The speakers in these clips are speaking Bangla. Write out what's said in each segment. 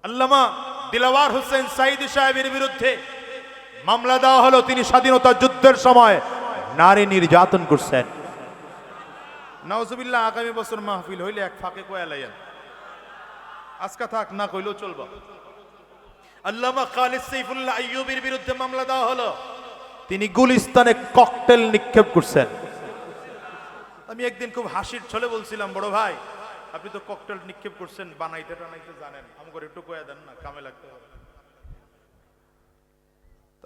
আল্লামা দিলওয়ার হোসেন সাঈদী সাহেবের বিরুদ্ধে মামলা দেওয়া হলো। তিনি স্বাধীনতা যুদ্ধের সময় নারী নির্যাতন করছেন। নাউজুবিল্লাহ, আগামী বছর মাহফিল হইলে এক ফাঁকে কয়া লাইয়েন, আজকা থাক না কইলেও চলবে। আল্লামা খালিদ সাইফুল্লাহ আইয়ুবীর বিরুদ্ধে মামলা দেওয়া হলো। তিনি গুলিস্তানে ককটেল নিক্ষেপ করছেন। আমি একদিন খুব হাসির ছলে বলছিলাম, বড় ভাই আপনি তো ককটেল নিক্ষেপ করছেন, বানাইতে টানাইতে জানেন, আমাকে একটু কয়া দেন না, কামে লাগতে হবে।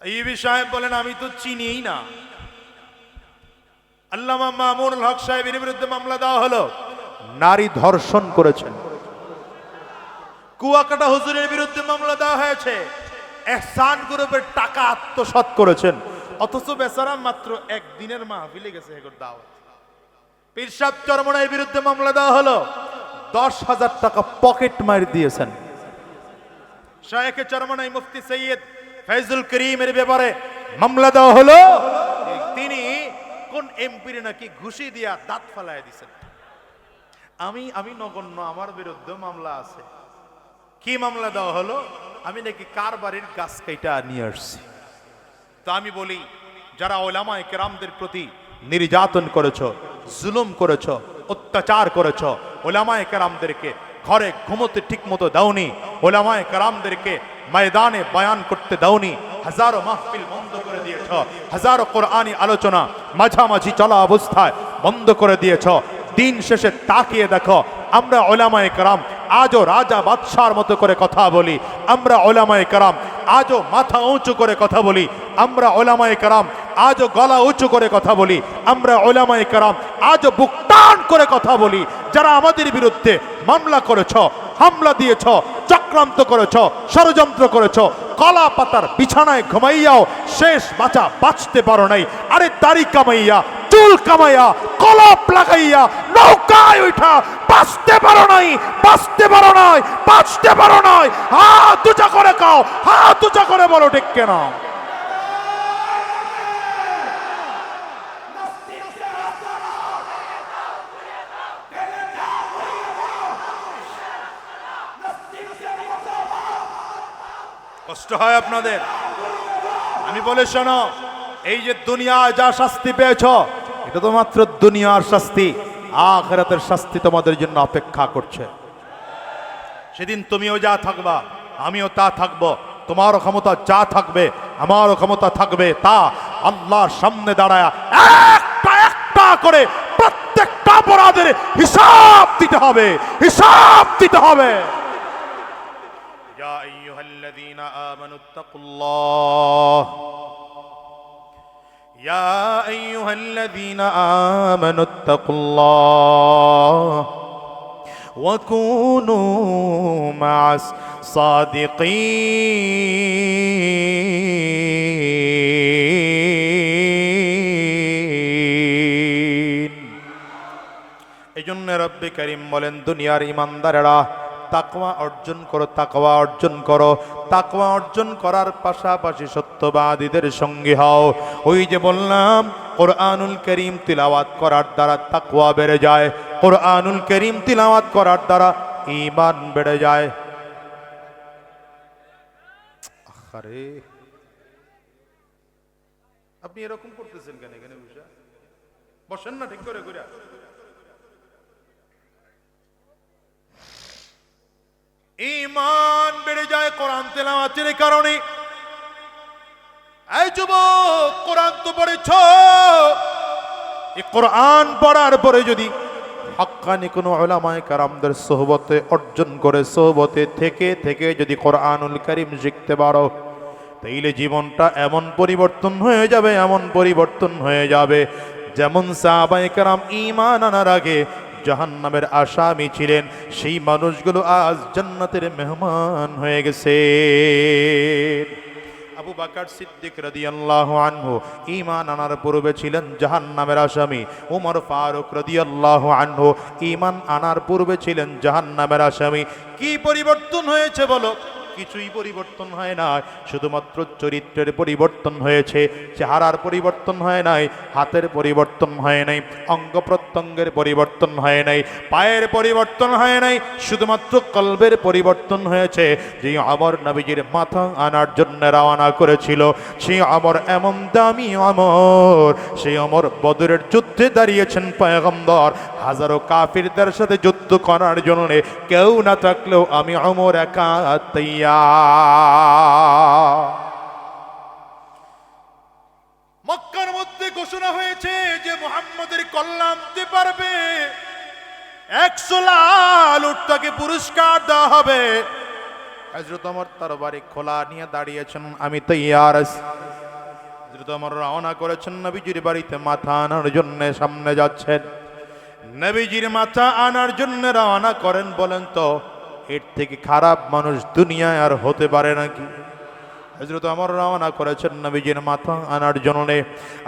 আইয়ুবী সাহেব বলেন আমি তো চিনিই না। আল্লামা মামুনুল হক সাহেবের বিরুদ্ধে মামলা দেওয়া হলো, নারী ধর্ষণ করেছেন। কুয়াকাটা হুজুরের বিরুদ্ধে মামলা দেওয়া হয়েছে, ইহসান গ্রুপের টাকা আত্মসাৎ করেছেন, অথচ বেচারা মাত্র একদিনের মাহফিলে গেছে হেগর দাওয়াত। পীর সাহেব চরমনাইয়ের বিরুদ্ধে মামলা দেওয়া হলো, 10,000 টাকা পকেট মার দিয়েছেন। শায়েখে চরমনাই মুফতি সৈয়দ ফয়জুল করিমের ব্যাপারে মামলা দেওয়া হলো, তিনি কোন এমপির নাকি ঘুষি দিয়া দাঁত ফালায় দিয়েছেন। আমি নগণ্য, আমার বিরুদ্ধে মামলা আছে। কি মামলা দেওয়া হলো? আমি নাকি কার বাড়ির গাছ কাইটা নিয়ে আসছি। তা আমি বলি, যারা ওলামায়ে কেরামদের প্রতি নির্যাতন করেছ, জুলুম করেছ, অত্যাচার করেছ, ওলামায়ে কেরামদেরকে ঘরে ঘুমোতে ঠিক মতো দাওনি, ওলামায়ে কেরামদেরকে ময়দানে বয়ান করতে দাওনি, হাজারো মাহফিল বন্ধ করে দিয়েছ, হাজারো কোরআনী আলোচনা মাঝামাঝি চলা অবস্থায় বন্ধ করে দিয়েছ। দিন শেষে তাকিয়ে দেখো, আমরা ওলামায়ে কেরাম আজও রাজা বাদশার মতো করে কথা বলি, আমরা ওলামায়ে কেরাম আজও মাথা উঁচু করে কথা বলি, আমরা ওলামায়ে কেরাম আজও গলা উঁচু করে কথা বলি, আমরা ওলামায়ে কেরাম আজও বুক টান করে কথা বলি। যারা আমাদের বিরুদ্ধে মামলা করেছ, হামলা দিয়েছ, চক্রান্ত করেছ, ষড়যন্ত্র করেছ, কলা পাতার বিছানায় ঘুমাইয়াও শেষ বাঁচতে পারো নাই। আরে দাড়ি কামাইয়া, চুল কামাইয়া, কলপ লাগাইয়া, নৌকায় উঠা বাঁচতে পারো নাই, বাঁচতে পারো নাই, বাঁচতে পারো নাই। হাত উঁচা করে কাও, হাত উঁচা করে বলো ঠিক কেনা। কষ্ট হয় আপনাদের? আমি বলে শোনো, এই যে দুনিয়ায় যা শাস্তি পেয়েছ, এটা তো মাত্র দুনিয়ার শাস্তি, আখিরাতের শাস্তি তোমাদের জন্য অপেক্ষা করছে। সেদিন তুমিও যা থাকবা, আমিও তা থাকবো, তোমারও ক্ষমতা যা থাকবে, আমারও ক্ষমতা থাকবে তা। আল্লাহর সামনে দাঁড়ায় একটা একটা করে প্রত্যেকটা অপরাধের হিসাব দিতে হবে, হিসাব দিতে হবে। ইয়া আইয়ুহাল্লাযীনা আমানুত্তাকুল্লাহ, ইয়া আইয়ুহাল্লাযীনা আমানুত্তাকুল্লাহ ওয়া কুনু মা'আস সাদিকিন। এজন্য রব্বে কারীম বলেন, দুনিয়ার ঈমানদারেরা তাকওয়া অর্জন করো, তাকওয়া অর্জন করো। তাকওয়া অর্জন করার পাশাপাশি সত্যবাদীদের সঙ্গী হও। ওই যে বললাম, কোরআনুল কারীম তিলাওয়াত করার দ্বারা তাকওয়া বেড়ে যায়, কোরআনুল কারীম তিলাওয়াত করার দ্বারা ঈমান বেড়ে যায়। আরে আপনি এরকম করতেছেন কেন? এখানে বসেন না ঠিক করে ঘুরে। ঈমান বেড়ে যায় কোরআন তেলাওয়াতের কারণে। এই যুবক, কোরআন তো পড়েছ, এই কোরআন পড়ার পরে যদি হাক্কানি কোনো উলামায়ে কেরামদের সোহবতে অর্জন করে, সোহবতে থেকে থেকে যদি কোরআনুল কারীম শিখতে পারো, তাইলে জীবনটা এমন পরিবর্তন হয়ে যাবে, এমন পরিবর্তন হয়ে যাবে যেমন সাহাবায়ে কেরাম ঈমান আনার আগে জাহান্নামের আসামি ছিলেন, সেই মানুষগুলো আজ জান্নাতের মেহমান হয়ে গেছে। আবু বকর সিদ্দিক রাদিয়াল্লাহু আনহু ঈমান আনার পূর্বে ছিলেন জাহান্নামের আসামি। ওমর ফারুক রাদিয়াল্লাহু আনহু ঈমান আনার পূর্বে ছিলেন জাহান্নামের আসামি। কি পরিবর্তন হয়েছে বলো? কিছুই পরিবর্তন হয় না, শুধুমাত্র চরিত্রের পরিবর্তন হয়েছে, চেহারার পরিবর্তন হয় নাই, হাতের পরিবর্তন হয় নাই, অঙ্গ প্রত্যঙ্গের পরিবর্তন হয় নাই, পায়ের পরিবর্তন হয় নাই, শুধুমাত্র কলবের পরিবর্তন হয়েছে। যে আমর নবীজির মাথা আনার জন্য রওনা করেছিল, সেই আমর এমন দামি আমর, সেই আমর বদরের যুদ্ধে দাঁড়িয়েছেন পয়গম্বর, হাজারো কাফিরদের সাথে যুদ্ধ করার জন্য, কেউ না থাকলেও আমি আমর একা তৈয়ার। মক্কার মধ্যে ঘোষণা হয়েছে যে মুহাম্মদের কল্যাণ আনতে পারবে 100 লাল উট তাকে পুরস্কার দেওয়া হবে। হযরত ওমর তরবারি খোলা নিয়ে দাঁড়িয়েছেন, আমি তৈয়ার আছি। হযরত ওমর রওনা করেছেন নবীজির বাড়িতে মাথা আনার জন্য, সামনে যাচ্ছেন। নবীজির মাথা আনার জন্য রওনা করেন, বলেন তো এর থেকে খারাপ মানুষ দুনিয়ায় আর হতে পারে নাকি? হযরত ওমর রওনা করেছেন নবীজির মাথা আনার জন্য।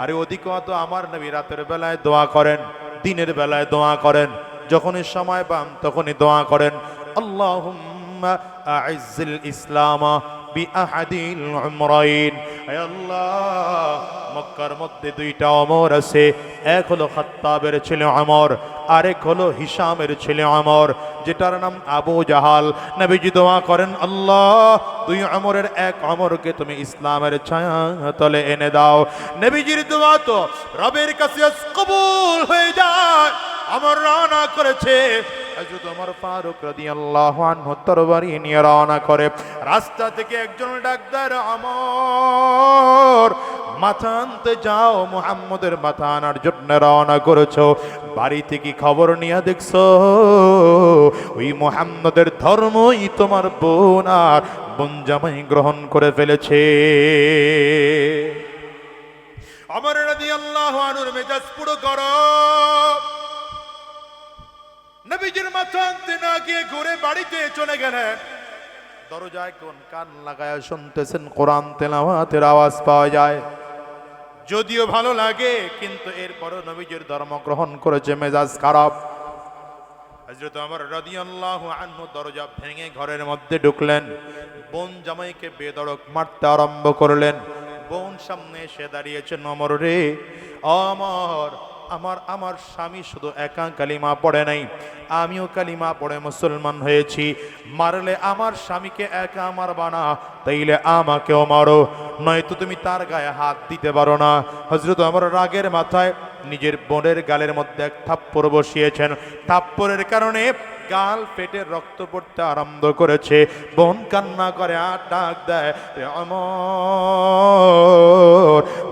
আরে অধিকত আমার নবী রাতের বেলায় দোয়া করেন, দিনের বেলায় দোয়া করেন, যখনই সময় পান তখনই দোয়া করেন, আল্লাহুম্মা আইজ্জিল ইসলামা বিআহাদিল উমরাইন। হে আল্লাহ, মক্কার মধ্যে দুইটা ওমর আছে, এক হলো খাত্তাবের ছেলে ওমর, আরেক হলো হিশামের ছেলে ওমর, যেটার নাম আবু জাহাল। নবীজি দোয়া করেন, আল্লাহ দুই ওমরের এক ওমরকে তুমি ইসলামের ছায়া তলে এনে দাও। নবীজির দোয়া তো রবের কাছে কবুল হয়ে যায়। ওমর রওনা করেছে, হযরত ওমর ফারুক রাদিয়াল্লাহু আনহু তরবারি নিয়ে রওনা করে। রাস্তা থেকে একজন ডাকদার, ওমর মাথা আনতে যাও, মুহাম্মদের মাথা আনার জন্য রওনা করেছো, বাড়ি থেকে খবর নিয়ে দেখছো ওই মুহাম্মদের ধর্মই তোমার বোন আর বোন জামাই গ্রহণ করে ফেলেছে। ওমর রাদিয়াল্লাহু আনহুর মেজাজ পুরো গরম। নবীজির মাথা আনতে না গিয়ে ঘুরে বাড়িতে চলে গেলেন। দরজায় কোন কান লাগায়া শুনতেছেন, কোরআন তেলাওয়াতের আওয়াজ পাওয়া যায়। যদিও ভালো লাগে, কিন্তু এরপরও নবীজির ধর্ম গ্রহণ করেছে, মেজাজ খারাপ। হযরত ওমর রাদিয়াল্লাহু আনহু দরজা ভেঙে ঘরের মধ্যে ঢুকলেন, বোন জামাইকে বেধড়ক মারতে আরম্ভ করলেন। বোন সামনে এসে দাঁড়িয়েছেন, ওমর রে ওমর, আমার স্বামী শুধু একা কালিমা পড়ে নাই, আমিও কালিমা পড়ে মুসলমান হয়েছি। মারলে আমার স্বামীকে একা মারবা না, তাইলে আমাকেও মারো, নয়তো তুমি তার গায়ে হাত দিতে পারো না। হযরত ওমর রাগের মাথায় নিজের বোনের গালের মধ্যে এক থাপ্পড় বসিয়েছেন। থাপ্পড়ের কারণে গাল ফেটে রক্ত পড়তে আরম্ভ করেছে। বোন কান্না করে আর ডাক দেয়, ওমর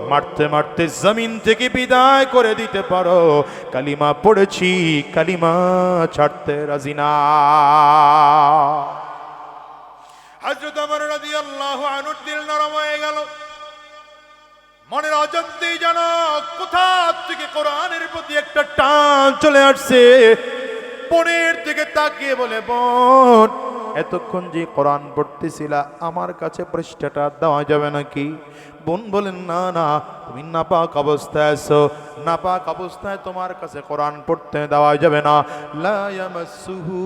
মারতে মারতে জমিন থেকে বিদায় করে দিতে পারো, কালিমা পড়েছি, কালিমা ছাড়তে রাজি না। হযরত ওমর রাদিয়াল্লাহু আনহু দিল নরম হয়ে গেল। মনের অজান্তেই যেন কোথা থেকে কোরআনের প্রতি একটা টান চলে আসছে। বোনের দিকে তাকিয়ে বলে, বোন এতক্ষণ যে কোরআন পড়তেছিলা, আমার কাছে পৃষ্ঠাটা দেওয়া যাবে নাকি? বোন বলেন, না না, তুমি নাপাক অবস্থায় আছো, নাপাক অবস্থায় তোমার কাছে কোরআন পড়তে দেওয়া যাবে না। লা ইয়ামাসসুহু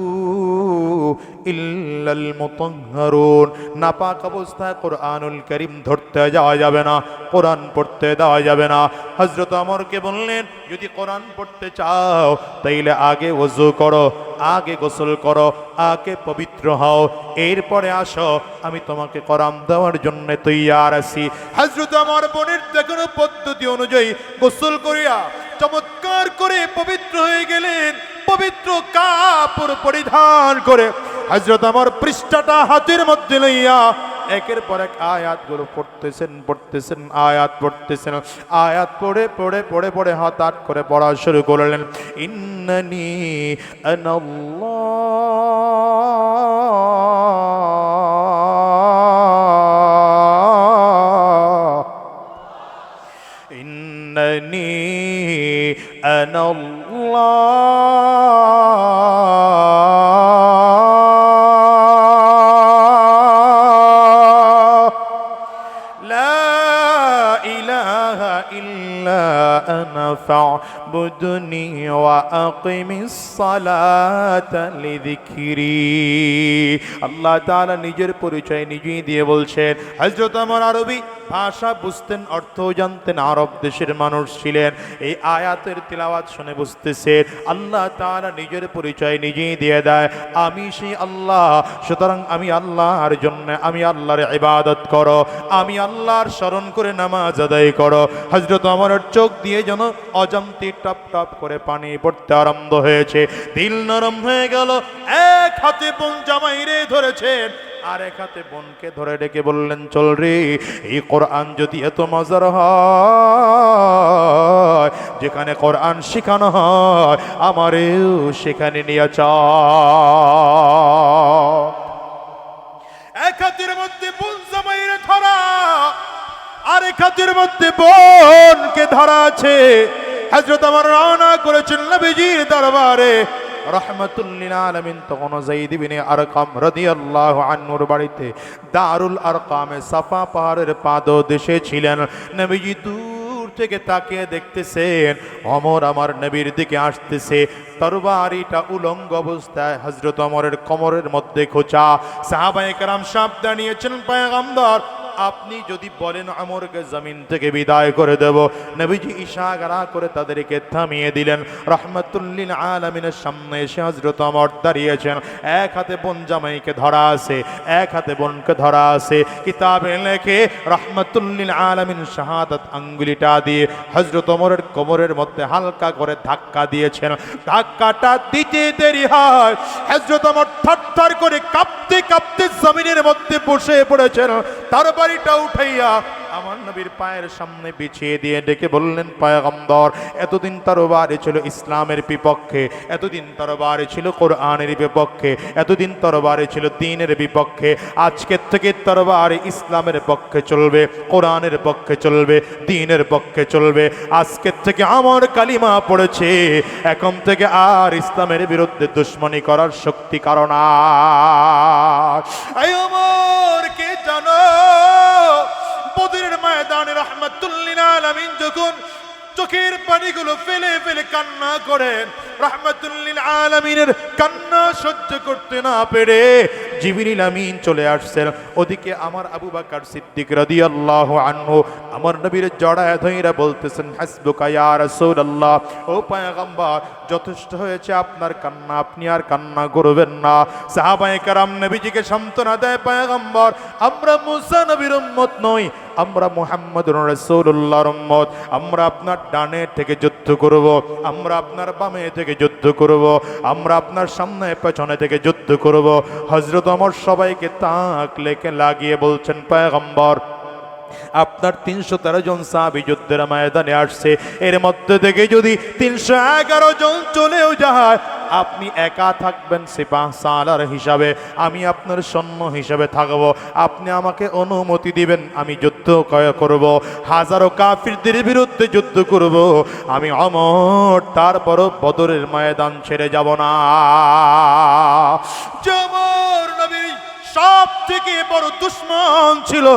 ইল্লাল মুতাহহারুন, নাপাক অবস্থায় কোরআনুল কারীম ধরতে যাওয়া যাবে না, কোরআন পড়তে দেওয়া যাবে না। হযরত ওমরকে বললেন, যদি কোরআন পড়তে চাও তাইলে আগে ওযু করো, আগে গোসল করো, আগে পবিত্র হও, এরপরে আসো, আমি তোমাকে কোরআন দেওয়ার জন্য তৈয়ার আছি। হযরত ওমর বোনের দেখানো পদ্ধতি অনুযায়ী গোসল করিয়া চমৎকার করে পবিত্র হয়ে গেলেন। পবিত্র কাপড় পরিধান করে হযরত ওমর পৃষ্ঠাটা হাতের মধ্যে লইয়া একের পর এক আয়াতগুলো পড়তেছেন, আয়াত পড়তেছেন, আয়াত পড়ে পড়ে পড়ে পড়ে হাত আট করে পড়া শুরু করলেন। ইন্নানি আনাল্লাহ, ইন্নানি আনাল্লাহ, লা ইলাহা ইল্লা আনা ওয়া'বুদনি ওয়া আকিমিস সালাতা লিযিকরি। আল্লাহ তাআলা নিজের পরিচয় নিজেই দিয়ে বলছেন। হযরত ওমর আরবি ভাষা বুঝতেন, অর্থ জানতেন, আরব দেশের মানুষ ছিলেন। এই আয়াতের তিলাওয়াত শুনে বুঝতেছে আল্লাহ তাআলা নিজের পরিচয় নিজেই দিয়ে দেয়, আমি সেই আল্লাহ। সুতরাং আমি আল্লাহর জন্য, আমি আল্লাহর ইবাদত করো, আমি আল্লাহর স্মরণ করে নামাজ আদায় করো। হযরত ওমরের চোখ দিয়ে যেন অজান্তে টপ টপ করে পানি পড়তে আরম্ভ হয়েছে। দিল নরম হয়ে গেল। এক হাতে বোন জামাইরে ধরেছেন, আর এক হাতে বোনকে ধরে ডেকে বললেন, চল রে, এই কোরআন যদি এত মজার হয়, যেখানে কোরআন শেখানো হয়, আমারেও সেখানে নিয়ে চল। এক হাতের মধ্যে বোন জামাইরে ধরা, আরেক হাতের মধ্যে বোনকে ধরা আছে। হযরত ওমর রওনা করেছেন নবীজির দরবারে। রাহমাতুল্লিল আলামিন তখন যায়েদ ইবনে আরকাম রাদিয়াল্লাহু আনহুর বাড়িতে দারুল আরকামে সাফা পাহাড়ের পাদদেশে ছিলেন। নবীজি দূর থেকে তাকিয়ে দেখতেছেন ওমর আমার নবীর দিকে আসতেছে, তরবারিটা উলঙ্গ অবস্থায়, হযরত ওমরের কোমরের মধ্যে খোঁচা। সাহাবায়ে কেরাম সাবধান নিয়েছেন, পয়গম্বর আপনি যদি বলেন ওমরকে জমিন থেকে বিদায় করে দেব। নবীজি ইশারা করে তাদেরকে থামিয়ে দিলেন। রাহমাতুল্লিল আলামিনের সামনে এসে হযরত ওমর দাঁড়িয়েছেন। এক হাতে বোন জামাইকে ধরা আছে, এক হাতে বোনকে ধরা আছে। কিতাবে লেখে রাহমাতুল্লিল আলামিন শাহাদাত আঙ্গুলিটা দিয়ে হযরত ওমরের কোমরের মধ্যে হালকা করে ধাক্কা দিয়েছেন। ধাক্কাটা দিতে দেরি হয়, হযরত ওমর থরথর করে কাঁপতে কাঁপতে জমিনের মধ্যে বসে পড়েছেন। তরবারিটা উঠাইয়া আমার নবীর পায়ের সামনে বিছিয়ে দিয়ে ডেকে বললেন, পয়গম্বর এতদিন তরবারি ছিল ইসলামের বিপক্ষে, এতদিন তরবারি ছিল কোরআনের বিপক্ষে, এতদিন তরবারি ছিল দ্বীনের বিপক্ষে। আজকের থেকে তরবারি ইসলামের পক্ষে চলবে, কোরআনের পক্ষে চলবে, দ্বীনের পক্ষে চলবে। আজকের থেকে আমার কালিমা পড়েছে, এখন থেকে আর ইসলামের বিরুদ্ধে দুশমনি করার শক্তি কারণ ওমর কে জানো, বদরের ময়দানে রাহমাতুল্লিল আলামিন যখন চোখের পানিগুলো ফেলে ফেলে কান্না করেন, রাহমাতুল্লিল আলামিনের কান্না সহ্য করতে না পেরে জিবরিল আমিন চলে আসছেন। ওদিকে আমার আবু বকর সিদ্দিক রাদিয়াল্লাহু আনহু আমার নবীর জড়ায় ধইরা বলতেছেন, হাসবুকা ইয়া রাসূলুল্লাহ, ও পয়গম্বর যথেষ্ট হয়েছে আপনার কান্না, আপনি আর কান্না করবেন না। সাহাবায়ে কেরাম নবীজিকে সান্ত্বনা দেয়, পয়গম্বর আমরা মুসা নবীর উম্মত নই, আমরা মুহাম্মদুর রাসূলুল্লাহর উম্মত। আমরা আপনার ডানে থেকে যুদ্ধ করব, আমরা আপনার বামে থেকে যুদ্ধ করব, আমরা আপনার সামনে পেছনে থেকে যুদ্ধ করব। হযরত ওমর সবাইকে তাক লেকে লাগিয়ে বলছেন, পয়গম্বর আপনার ৩১৩ জন সাহাবী যুদ্ধের ময়দানে আসছে, এর মধ্যে থেকে যদি ৩১১ জন চলেও যায়, আপনি একা থাকবেন সিপাহ সালার হিসাবে, আমি আপনার সৈন্য হিসাবে থাকব। আপনি আমাকে অনুমতি দিবেন, আমি যুদ্ধ করব, হাজারো কাফিরদের বিরুদ্ধে যুদ্ধ করব। আমি ওমর তারপরও বদরের ময়দান ছেড়ে যাব না। ওমর নবী সব থেকে বড় দুশমন ছিল,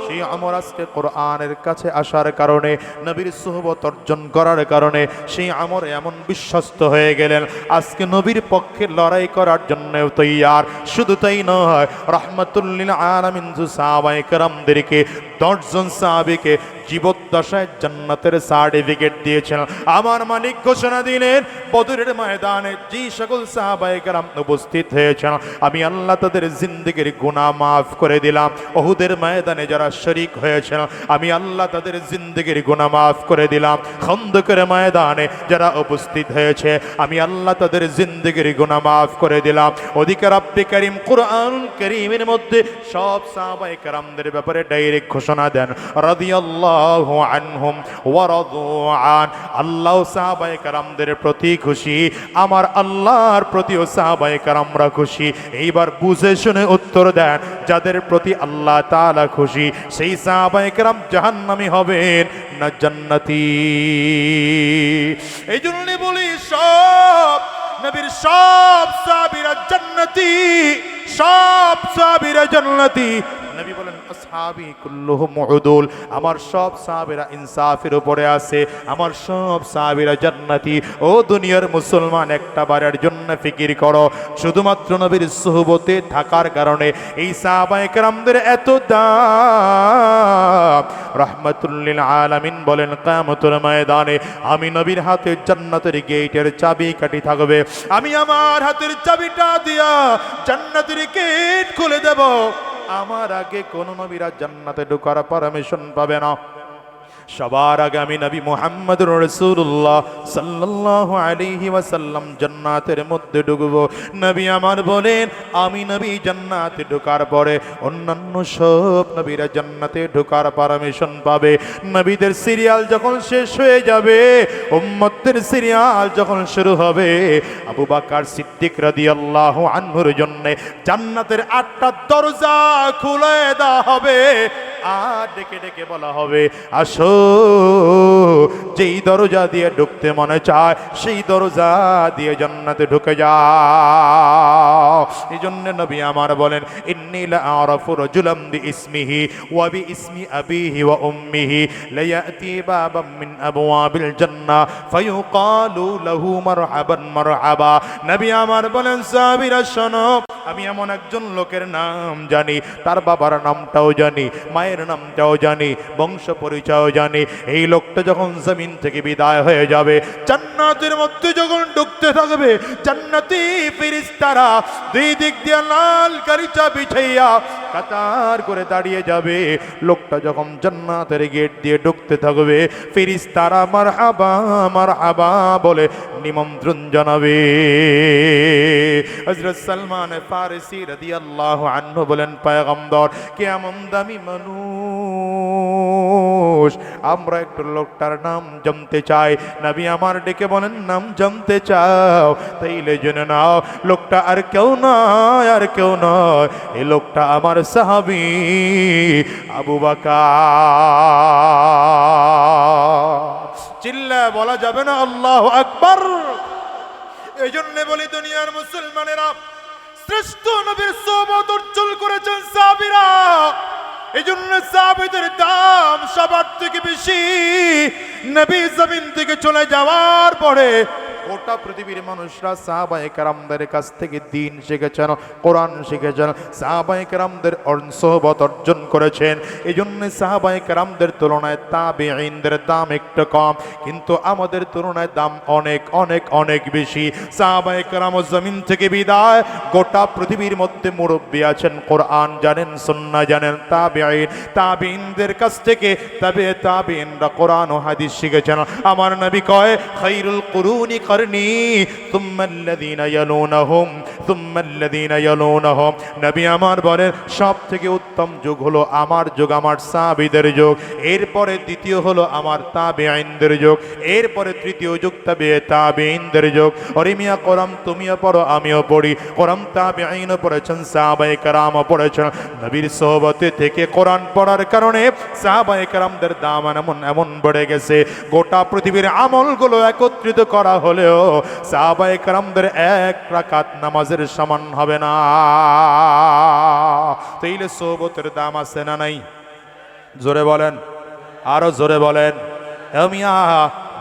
সেই ওমর আজকে কোরআনের কাছে আসার কারণে, নবীর সুহবত অর্জন করার কারণে সেই ওমর এমন বিশ্বস্ত হয়ে গেলেন, আজকে নবীর পক্ষে লড়াই করার জন্যও তৈয়ার। শুধু তাই নয়, রাহমাতুল্লিল আলামিন সাহাবায়ে কেরামদেরকে 10 জন সাহাবীকে জীবদ্দশায় জান্নাতের সার্টিফিকেট দিয়েছেন। আমার মালিক ঘোষণা দিলেন, বদরের ময়দানে যে সকল সাহাবায়ে কেরাম উপস্থিত হয়েছেন, আমি আল্লাহ তাদের জিন্দেগির গুনাহ মাফ করে দিলাম। ওহুদের ময়দানে যারা শরীক হয়েছেন, আমি আল্লাহ তাদের জিন্দেগির গুনাহ মাফ করে দিলাম। খন্দকের ময়দানে যারা উপস্থিত হয়েছে, আমি আল্লাহ তাদের জিন্দেগির গুনাহ মাফ করে দিলাম। ওদিকে রব্বে কারীম কুরআন কারীমের মধ্যে সব সাহাবায়ে কেরামদের ব্যাপারে ডাইরেক্ট ঘোষণা দেন, রাদিয়াল্লাহু আনহুম ওয়া রাদু আন। আল্লাহ সাহাবায়ে কেরামদের প্রতি খুশি, আমার আল্লাহর প্রতিও সাহাবায়ে কেরামরা খুশি। এইবার বুঝে শুনে উত্তর দেন, যাদের প্রতি আল্লাহ তাআলা খুশি সেই সাহাবায়ে কেরাম জাহান্নামী হবেন না জান্নাতি? এই জন্য বলি সব নবীর সব সাহাবীরা জান্নাতি, সব সাহাবীরা জান্নাতি। নবী বলেন আসহাবি কুল্লুহুম উদুল, আমার সব সাহাবীরা ইনসাফের উপরে আছে, আমার সব সাহাবীরা জান্নাতি। ও দুনিয়ার মুসলমান, একটা বারের জন্য ফিকির করো, শুধুমাত্র নবীর সুহবতে থাকার কারণে এই সাহাবায়ে কেরামদের এত দাম। রাহমাতুল লিল আলামিন বলেন কিয়ামতের ময়দানে আমি নবীর হাতে জান্নাতের গেটের চাবি কাঠি থাকবে, আমি আমার হাতের চাবিটা দিয়া জান্নাতের গেট খুলে দেব। আমার আগে কোন নবীরা জান্নাতে ঢোকার পারমিশন পাবে না। সবার আগে আমি নবী মুহাম্মদুর রাসূলুল্লাহ সাল্লাল্লাহু আলাইহি ওয়াসাল্লাম জান্নাতের মধ্যে ঢুকবো। নবী আমার বলেন আমি নবী জান্নাতে ঢোকার পরে অন্যান্য সব নবীরা জান্নাতে ঢোকার পারমিশন পাবে। নবীদের সিরিয়াল যখন শেষ হয়ে যাবে, উম্মতদের সিরিয়াল যখন শুরু হবে, আবু বকর সিদ্দিক রাদিয়াল্লাহু আনহুর জন্য জান্নাতের 8টা দরজা খুলে দেওয়া হবে। আর ডেকে ডেকে বলা হবে আসো, যেই দরজা দিয়ে ঢুকতে মনে চায় সেই দরজা দিয়ে জান্নাতে ঢুকে যাও। এই জন্য নবী আমার বলেন ইন্নী লা আরাফু রাজুলাম বিইসমিহি ওয়া বিইসমি আবিহি ওয়া উম্মিহি লায়াতি বাবাম মিন আবওয়াবিল জান্নাহ ফায়ুকালু লাহু মারহাবান মারহাবা। নবী আমার বলেন সাহাবীরা শোনো, আমি এমন একজন লোকের নাম জানি, তার বাবার নামটাও জানি, মায়ের নামটাও জানি, বংশ পরিচয়ও জানি। এই লোকটা যখন জমিন থেকে বিদায় হয়ে যাবে, জান্নাতের মধ্যে যখন ঢুকতে থাকবে, জান্নাতি ফেরেশতারা দুই দিক দিয়ে লাল গালিচা বিছাইয়া কাতার করে দাঁড়িয়ে যাবে। লোকটা যখন জান্নাতের গেট দিয়ে ঢুকতে থাকবে, ফেরেশতারা মারহাবা মারহাবা বলে নিমন্ত্রণ জানাবে। হযরত সালমান ফারসি রাদিয়াল্লাহু আনহু বলেন পয়গম্বর কেমন দামি মানুষ, আমরা একটু লোকটার নাম জানতে চাই। নবী আমার ডেকে বলেন নাম জানতে চাও, তাইলে জেনে নাও লোকটা আর কেউ নয়, আর কেউ নয়, এই লোকটা আমার সাহাবী আবু বকর। চিল্লায় বলা যাবে না আল্লাহু আকবার? এই জন্য বলি দুনিয়ার মুসলমানেরা শ্রেষ্ঠ নবীর সোহবত অর্জন করেছেন সাহাবীরা। এই জন্য সাহাবীদের দাম সবার থেকে বেশি। নবী জমিন থেকে চলে যাওয়ার পরে গোটা পৃথিবীর মানুষরা সাহাবায়ে কেরামদের কাছ থেকে দ্বীন শিখেছেন, কোরআন শিখেছেন, সাহাবায়ে কেরামদের সোহবত অর্জন করেছেন। এই জন্য সাহাবায়ে কেরামদের তুলনায় তাবেঈনদের দাম একটু কম, কিন্তু আমাদের তুলনায় দাম অনেক অনেক অনেক বেশি। সাহাবায়ে কেরাম জমিন থেকে বিদায়, গোটা পৃথিবীর মধ্যে মুরব্বী আছেন, কোরআন জানেন, সুন্নাহ জানেন। তাবেঈনদের কাছ থেকে তাবেঈনরা কোরআন ও হাদিস শিখেছেন। আমার নবী কয় খায়রুল কুরুনি করনি তুম্মাল্লাযীনা ইয়ালুনাহুম তুম্মাল্লাযীনা ইয়ালুনাহুম। নবী আমার বলেন সব থেকে উত্তম যুগ হলো আমার যুগ, আমার সাহাবীদের যুগ। এরপরে দ্বিতীয় হলো আমার তাবেঈনদের যুগ, এরপরে তৃতীয় যুগ তাবেঈনদের যুগ। ওরে মিয়া কোরআন তুমিও পড়ো, আমিও পড়ি। কোরআন তাবেঈনও পড়েছেন, সাহাবায়ে কেরামও পড়েছেন। নবীর সোহবতে থেকে কোরআন পড়ার কারণে সাহাবায়ে কেরামদের দাম এমন বেড়ে গেছে, গোটা পৃথিবীর আমলগুলো একত্রিত করা হলেও সাহাবায়ে কেরামদের এক রাকাত নামাজের সমান হবে না। তাইলে সোহবতের দাম আছে না নাই? জোরে বলেন, আরো জোরে বলেন। মিয়া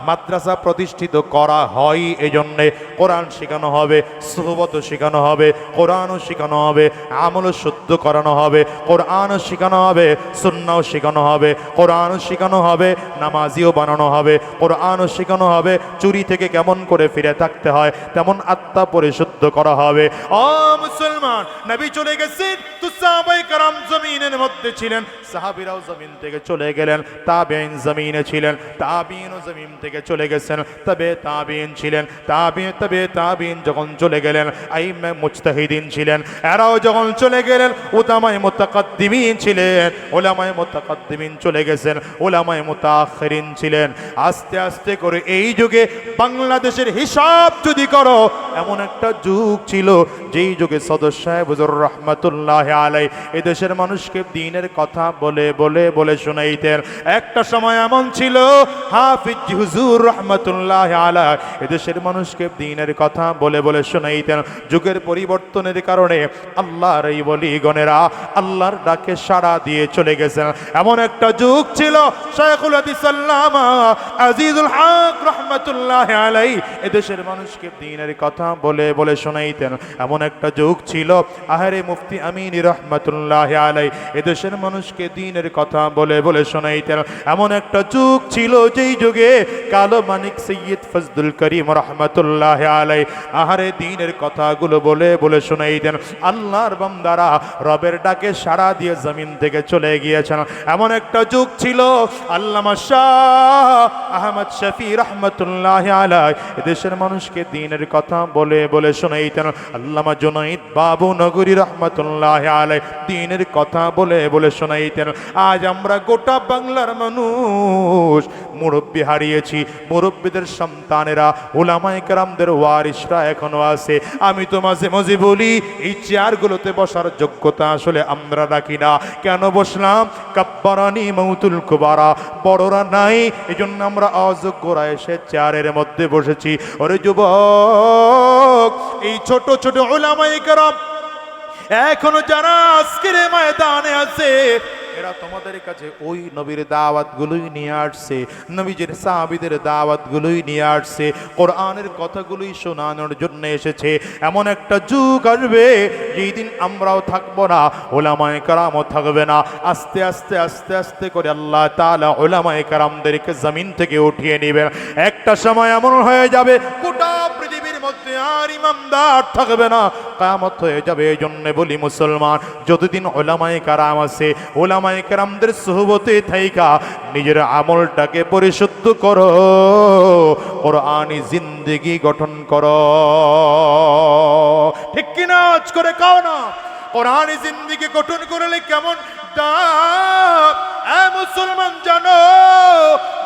মাদ্রাসা প্রতিষ্ঠিত করা হয় এই জন্যে কোরআন শেখানো হবে, সোহবতও শেখানো হবে, কোরআনও শেখানো হবে, আমলও শুদ্ধ করানো হবে, কোরআনও শেখানো হবে, সুন্নাহও শেখানো হবে, কোরআনও শেখানো হবে, নামাজিও বানানো হবে, কোরআনও শেখানো হবে, চুরি থেকে কেমন করে ফিরে থাকতে হয় তেমন আত্মা পরিশুদ্ধ করা হবে। ও মুসলমান, নবী চলে গেছেন তো সাহাবায়ে কেরাম জমিনের মধ্যে ছিলেন, সাহাবীরাও জমিন থেকে চলে গেলেন, তাবেঈন জমিনে ছিলেন, তাবেঈনও জমিন থেকে চলে গেছেন, তবে তাবেঈন ছিলেন, তাবেঈন যখন চলে গেলেন আইম্মে মুজতাহিদিন ছিলেন, এরাও যখন চলে গেলেন উলামায়ে মুতাকাদ্দিমিন ছিলেন, উলামায়ে মুতাকাদ্দিমিন চলে গেছেন, উলামায়ে মুতাআখিরিন ছিলেন। আস্তে আস্তে করে এই যুগে বাংলাদেশের হিসাব যদি করো, এমন একটা যুগ ছিল যেই যুগে সদর সাহেব হুজুর রহমাতুল্লাহ আলাইহি এই দেশের মানুষকে দ্বীনের কথা বলে বলে বলে শোনাইতেন। একটা সময় এমন ছিল হাফিজ হুজুর হুজুর রহমাতুল্লাহ আলাইহি এদেশের মানুষকে দ্বীনের কথা বলে বলে শোনাইতেন। যুগের পরিবর্তনের কারণে আল্লাহর এই ওলিগণেরা আল্লাহর ডাকে সাড়া দিয়ে চলে গেছেন। এমন একটা যুগ ছিল, শাইখুল হাদিস আল্লামা আজিজুল হক রহমাতুল্লাহ আলাইহি এদেশের মানুষকে দ্বীনের কথা বলে বলে শোনাইতেন। এমন একটা যুগ ছিল, আহরে মুফতি আমিনী রহমাতুল্লাহ আলাইহি এদেশের মানুষকে দ্বীনের কথা বলে বলে শোনাইতেন। এমন একটা যুগ ছিল যেই যুগে কালো মানিক সৈয়দ ফজলুল করিম রহমাতুল্লাহ আলাইহি আহরে দ্বীনের কথাগুলো বলে বলে শোনাইতেন। আল্লাহর বান্দারা রবের ডাকে সাড়া দিয়ে জমিন থেকে চলে গিয়েছেন। এমন একটা যুগ ছিল, আল্লামা শাহ আহমদ শফি রহমাতুল্লাহ আলাইহি এদেশের মানুষকে দ্বীনের কথা বলে বলে শোনাইতেন। আল্লামা জুনাইদ বাবু নগরী রহমাতুল্লাহ আলাইহি দ্বীনের কথা বলে বলে শোনাইতেন। আজ আমরা গোটা বাংলার মানুষ মুরব্বী হারিয়েছি, মুরব্বীদের সন্তানেরা উলামায়ে কেরামদের ওয়ারিসরা এখনো আছে। আমি তো মাঝে মাঝে বলি এই চেয়ারগুলোতে বসার যোগ্যতা আসলে আমরা রাখি না। কেন বসলাম? কাব্বারানি মাউতুল কুবারা, বড়রা নাই, এই জন্য আমরা অযোগ্যরা এসে চেয়ারের মধ্যে বসেছি। ওরে যুবক, এই ছোট ছোট উলামায়ে কেরাম এখনো যারা আজকের ময়দানে আছে, এরা তোমাদের কাছে ওই নবীর দাওয়াতগুলোই নিয়ে আসছে, নবীজির সাহাবীদের দাওয়াতগুলোই নিয়ে আসছে, কোরআনের কথাগুলোই শোনানোর জন্য এসেছে। এমন একটা যুগ আসবে যেই দিন আমরাও থাকবো না, উলামায়ে কেরামও থাকবে না। আস্তে আস্তে আস্তে আস্তে করে আল্লাহ তাআলা উলামায়ে কেরামদেরকে জমিন থেকে উঠিয়ে নেবেন। একটা সময় এমন হয়ে যাবে গোটা পৃথিবীর মধ্যে আর ইমামদার থাকবে না, কিয়ামত হয়ে যাবে। এই জন্য বলি মুসলমান, যতদিন উলামায়ে কেরাম আছে, উলামায়ে কেরামদের সুহবতে থাইকা নিজের আমলটাকে পরিশুদ্ধ করো, কোরআনি জিন্দেগি গঠন করো। ঠিক কিনা? আজ করে কাও না। কোরআনি জিন্দেগি গঠন করলে কেমন দাম মুসলমান জানো,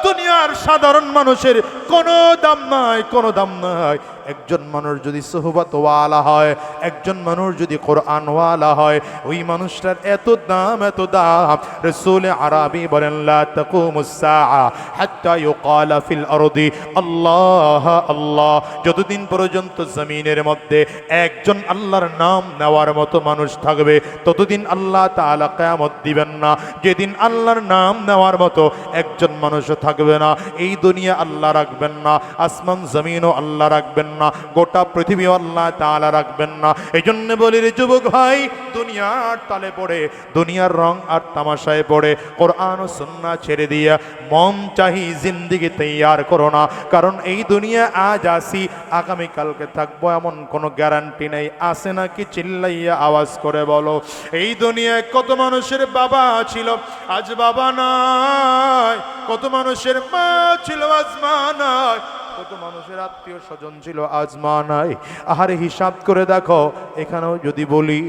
দুনিয়ার সাধারণ মানুষের কোনো দাম নাই, কোনো দাম নাই। একজন মানুষ যদি সুহবতওয়ালা হয়, একজন মানুষ যদি কোরআনওয়ালা হয়, ওই মানুষটার এত দাম, এত দাম। রাসূল আরবি বলেন, লা তাকুমুস সাআ হাত্তা ইউকালা ফিল আরদি আল্লাহ আল্লাহ। যতদিন পর্যন্ত জমিনের মধ্যে একজন আল্লাহর নাম নেওয়ার মতো মানুষ থাকবে, ততদিন আল্লাহ তাআলা কিয়ামত দিবেন না। যেদিন আল্লাহর নাম নেওয়ার মতো একজন মানুষও থাকবে না, এই দুনিয়া আল্লাহ রাখবেন না, আসমান জমিনও আল্লাহ রাখবেন না, গোটা পৃথিবী আল্লাহ তাআলা রাখবেন না। এই জন্য বলি রে যুবক ভাই, দুনিয়ার তালে পড়ে, দুনিয়ার রং আর তামাশায় পড়ে কোরআন ও সুন্নাহ ছেড়ে দিয়া মন চাহি জিন্দেগি তৈয়ার করো না। কারণ এই দুনিয়া আজ আসি, আগামীকালকে থাকবো এমন কোনো গ্যারান্টি নেই। আছে নাকি? চিল্লাইয়া আওয়াজ করে বলো। এই দুনিয়ায় কত মানুষের বাবা ছিল, আজ বাবা নাই। কত মানুষের মা ছিল, আজ মা নাই। কত মানুষের আত্মীয় স্বজন ছিল, আজ মা নাই। আহারে হিসাব করে দেখো, এখানেও যদি বলি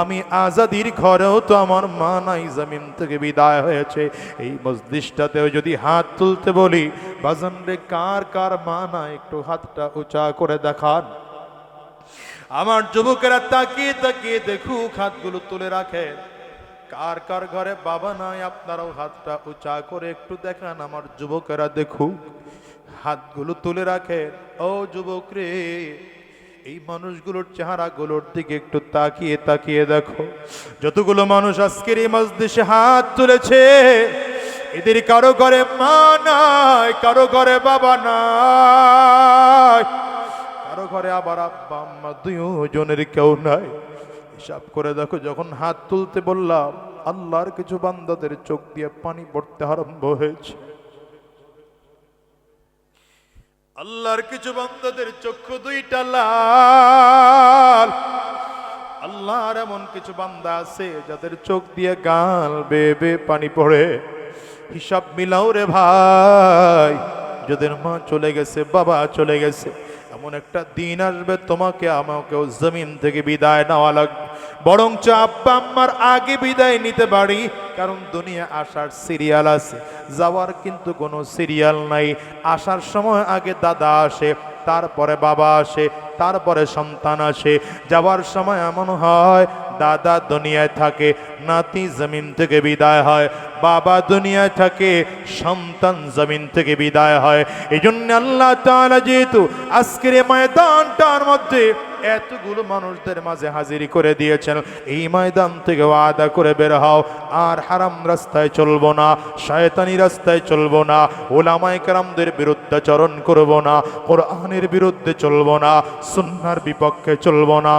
আমি আজাদির ঘরেও তো আমার মা নাই, জমিন থেকে বিদায় হয়েছে। এই মজলিসটাতেও যদি হাত তুলতে বলি, বাজান রে কার কার মা নাই, একটু হাতটা উঁচা করে দেখান। আমার যুবকেরা তাকিয়ে তাকিয়ে দেখুক, হাতগুলো তুলে রাখে। কার কার ঘরে বাবা নাই, আপনারাও হাতটা উঁচা করে একটু দেখান। আমার যুবকেরা দেখুক, হাতগুলো তুলে রাখে। ও যুবক রে, এই মানুষগুলোর চেহারাগুলোর দিকে একটু তাকিয়ে তাকিয়ে দেখো। যতগুলো মানুষ আজকের এই মজলিসে হাত তুলেছে, এদের কারো ঘরে মা নাই, কারো ঘরে বাবা নাই, কারো ঘরে আবার আব্বা আম্মা দুইজনের কেউ নাই। হিসাব করে দেখো, যখন হাত তুলতে বললাম, আল্লাহর কিছু বান্দাদের চোখ দিয়ে পানি পড়তে আরম্ভ হয়েছে। আল্লাহর কিছু বান্দাদের চক্ষু দুইটা লাল। আল্লাহর এমন কিছু বান্দা আছে যাদের চোখ দিয়ে গাল বেয়ে বেয়ে পানি পড়ে। হিসাব মিলাও রে ভাই, যাদের মা চলে গেছে, বাবা চলে গেছে, এমন একটা দিন আসবে তোমাকে আমাকেও জমিন থেকে বিদায় নেওয়া লাগবে। বরঞ্চ আব্বা আম্মার আগে বিদায় নিতে পারি, কারণ দুনিয়া আসার সিরিয়াল আছে, যাওয়ার কিন্তু কোনো সিরিয়াল নাই। আসার সময় আগে দাদা আসে, তারপরে বাবা আসে, তারপরে সন্তান আসে। যাওয়ার সময় এমন হয় দাদা দুনিয়ায় থাকে, নাতি জমিন থেকে বিদায় হয়, বাবা দুনিয়ায় থাকে, সন্তান জমিন থেকে বিদায় হয়। এই জন্য আল্লাহ তাআলা যেহেতু আজকের এই ময়দানটার মধ্যে এতগুলো মানুষদের মাঝে হাজিরি করে দিয়েছেন, এই ময়দান থেকে ওয়াদা করে বের হও, আর হারাম রাস্তায় চলবো না, শয়তানি রাস্তায় চলবো না, ওলামায়ে কেরামদের বিরুদ্ধাচরণ করব না, কোরআনের বিরুদ্ধে চলবো না, সুন্নাহর বিপক্ষে চলবো না।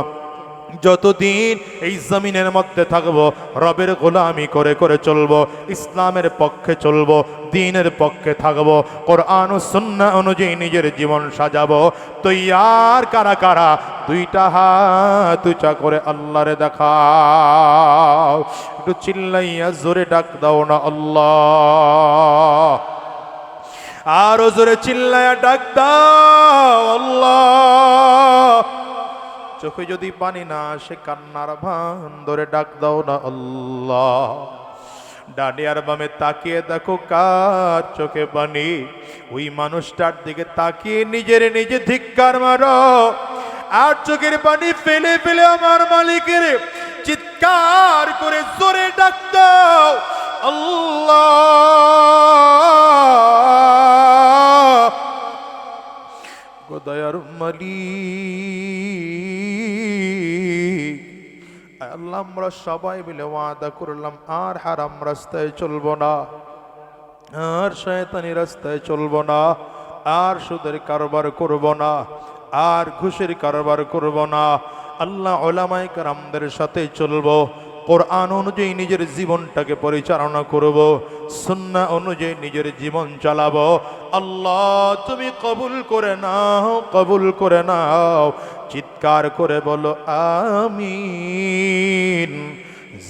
যতদিন এই জমিনের মধ্যে থাকবো রবের গোলামি করে করে চলবো, ইসলামের পক্ষে চলবো, দ্বীনের পক্ষে থাকবো, কোরআন ও সুন্নাহ অনুযায়ী নিজের জীবন সাজাবো। তো ইয়ার কারা কারা দুইটা হাত উঁচা করে আল্লাহরে দেখাও, একটু চিল্লাইয়া জোরে ডাক দাও না আল্লাহ, আরো জোরে চিল্লাইয়া ডাক দাও আল্লাহ। চোখে যদি পানি না আসে কান্নার ভান ধরে ডাক দাও না আল্লাহ। ডানে আর বামে তাকিয়ে দেখো কার চোখে পানি, ওই মানুষটার দিকে তাকিয়ে নিজের নিজে ধিক্কার মারো, আর চোখের পানি ফেলে ফেলে আমার মালিকের চিৎকার করে জোরে ডাক দাও আল্লাহ। দয়ার মালিক, আল্লাহ আমরা সবাই মিলে ওয়াদা করলাম আর হারাম রাস্তায় চলবো না, আর শয়তানি রাস্তায় চলবো না, আর সুদের কারবার করব না, আর ঘুষের কারবার করব না। আল্লাহ উলামায়ে কেরামদের সাথে চলবো, কোরআন অনুযায়ী নিজের জীবনটাকে পরিচালনা করব, সুন্নাহ অনুযায়ী নিজের জীবন চালাবো। আল্লাহ তুমি কবুল করে নাও, কবুল করে নাও। চিৎকার করে বলো আমিন।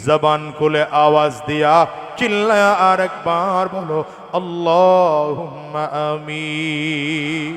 জবান খুলে আওয়াজ দিয়া চিল্লায়া আর একবার বলো আল্লাহুম্মা আমিন।